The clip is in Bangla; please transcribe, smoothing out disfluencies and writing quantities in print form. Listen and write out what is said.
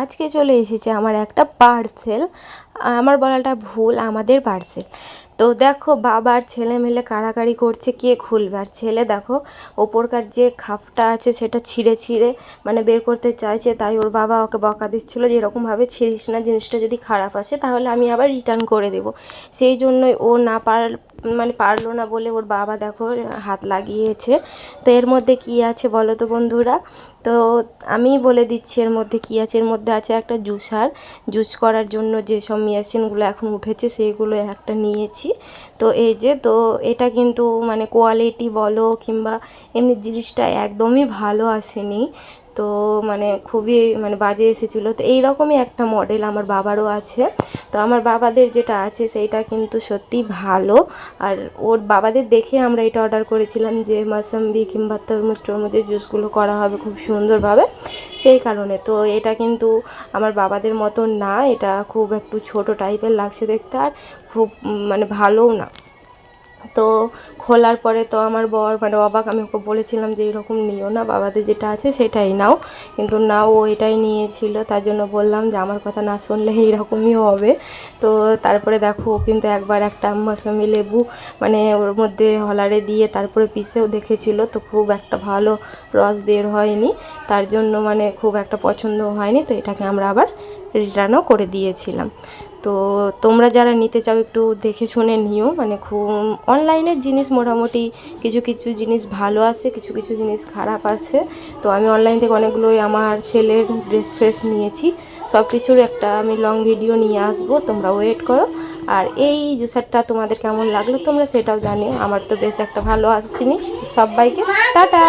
আজকে চলে এসেছে আমার একটা পার্সেল। আমার বলাটা ভুল, আমাদের পার্সেল। তো দেখো বাবা আর ছেলে মিলে কাড়াকাড়ি করছে কে খুলবে। আর ছেলে দেখো ওপরকার যে খাপটা আছে সেটা ছিঁড়ে ছিঁড়ে মানে বের করতে চাইছে, তাই ওর বাবা ওকে বকা দিচ্ছিলো যে এরকমভাবে ছিঁড়িস না, জিনিসটা যদি খারাপ আসে তাহলে আমি আবার রিটার্ন করে দেবো। সেই জন্যই ও না মানে পারলো না বলে ওর বাবা দেখো হাত লাগিয়েছে। তো এর মধ্যে কী আছে বলো তো বন্ধুরা? তো আমি বলে দিচ্ছি এর মধ্যে কী আছে। এর মধ্যে আছে একটা জুসার, জুস করার জন্য যেসব মেশিনগুলো এখন উঠেছে সেইগুলো একটা নিয়েছি। তো এই যে, তো এটা কিন্তু মানে কোয়ালিটি বলো কিংবা এমনি জিনিসটা একদমই ভালো আসেনি। তো মানে খুবই মানে বাজে এসেছিলো। তো এই রকমই একটা মডেল আমার বাবারও আছে। তো আমার বাবাদের যেটা আছে সেইটা কিন্তু সত্যি ভালো। আর ওর বাবাদের দেখে আমরা এটা অর্ডার করেছিলাম যে মাসাম্বি কিংবা তরমুজ টরমুজের জুসগুলো করা হবে খুব সুন্দরভাবে, সেই কারণে। তো এটা কিন্তু আমার বাবাদের মতো না, এটা খুব একটু ছোট টাইপের লাগছে দেখতে, আর খুব মানে ভালোও না। তো খোলার পরে তো আমার বর মানে অবাক। আমি ওকে বলেছিলাম যে এরকম নিও না, বাবাদের যেটা আছে সেটাই নাও, কিন্তু না, ও এটাই নিয়েছিল। তার জন্য বললাম যে আমার কথা না শুনলে এইরকমই হবে। তো তারপরে দেখো ও কিন্তু একবার একটা মৌসুমি লেবু মানে ওর মধ্যে হলারে দিয়ে তারপরে পিসেও দেখেছিল, তো খুব একটা ভালো রস বের হয়নি, তার জন্য মানে খুব একটা পছন্দ হয়নি। তো এটাকে আমরা আবার রিটার্নও করে দিয়েছিলাম। তো তোমরা যারা নিতে চাও একটু দেখে শুনে নিও, মানে খুব অনলাইনের জিনিস মোটামুটি কিছু কিছু জিনিস ভালো আসে, কিছু কিছু জিনিস খারাপ আসে। তো আমি অনলাইন থেকে অনেকগুলোই আমার ছেলের ড্রেস ফ্রেস নিয়েছি, সব কিছুর একটা আমি লং ভিডিও নিয়ে আসবো, তোমরা ওয়েট করো। আর এই জুসারটা তোমাদের কেমন লাগলো তোমরা সেটাও জানিও। আমার তো বেশ একটা ভালো আসেনি। সবাইকে টাটা।